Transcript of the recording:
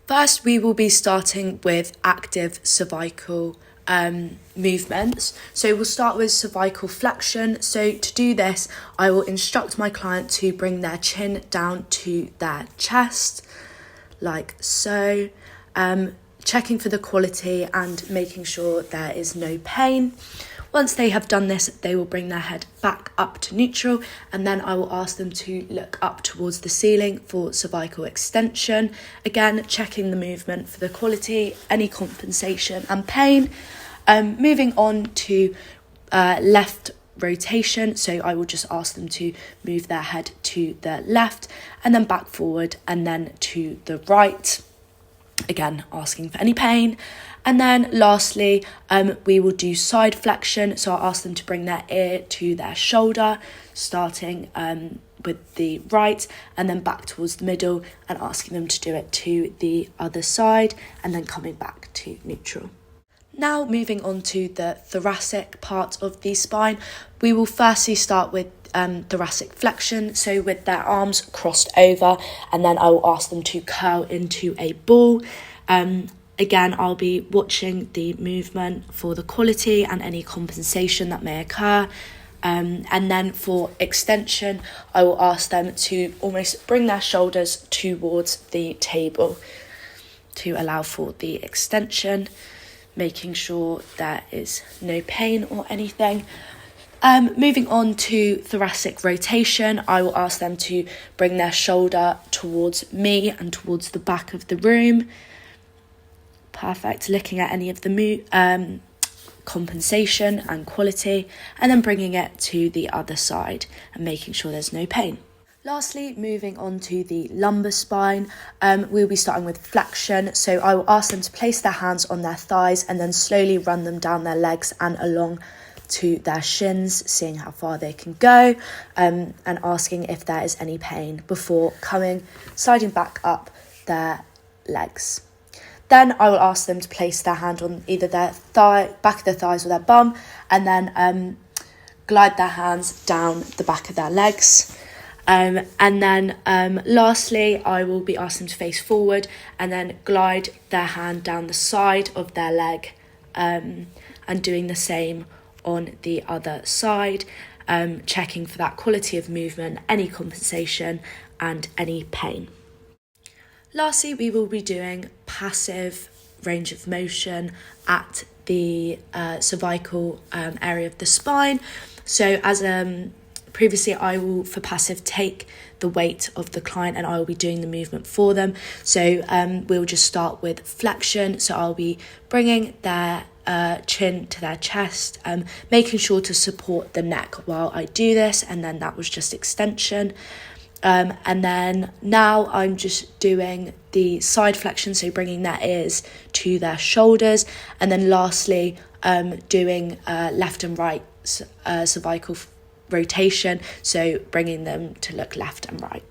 First, we will be starting with active cervical movements. So we'll start with cervical flexion. So to do this, I will instruct my client to bring their chin down to their chest, like so, checking for the quality and making sure there is no pain. Once they have done this, they will bring their head back up to neutral, and then I will ask them to look up towards the ceiling for cervical extension. Again, checking the movement for the quality, any compensation and pain. Moving on to left rotation, so I will just ask them to move their head to the left and then back forward and then to the right. Again, asking for any pain. And then lastly, we will do side flexion. So I'll ask them to bring their ear to their shoulder, starting with the right and then back towards the middle, and asking them to do it to the other side and then coming back to neutral. Now moving on to the thoracic part of the spine, we will firstly start with thoracic flexion, so with their arms crossed over, and then I will ask them to curl into a ball. Again, I'll be watching the movement for the quality and any compensation that may occur. And then for extension, I will ask them to almost bring their shoulders towards the table to allow for the extension, making sure there is no pain or anything. Moving on to thoracic rotation, I will ask them to bring their shoulder towards me and towards the back of the room. Perfect. Looking at any of the compensation and quality, and then bringing it to the other side and making sure there's no pain. Lastly, moving on to the lumbar spine, we'll be starting with flexion. So I will ask them to place their hands on their thighs and then slowly run them down their legs and along to their shins, seeing how far they can go, and asking if there is any pain before sliding back up their legs. Then I will ask them to place their hand on either their back of their thighs or their bum, and then glide their hands down the back of their legs. And then lastly, I will be asking them to face forward and then glide their hand down the side of their leg, and doing the same on the other side, checking for that quality of movement, any compensation and any pain. Lastly, we will be doing passive range of motion at the cervical area of the spine. So as previously, I will, for passive, take the weight of the client and I will be doing the movement for them. So we'll just start with flexion. So I'll be bringing their chin to their chest, making sure to support the neck while I do this, and then that was just extension. And then now I'm just doing the side flexion, so bringing their ears to their shoulders, and then lastly doing left and right cervical rotation, so bringing them to look left and right.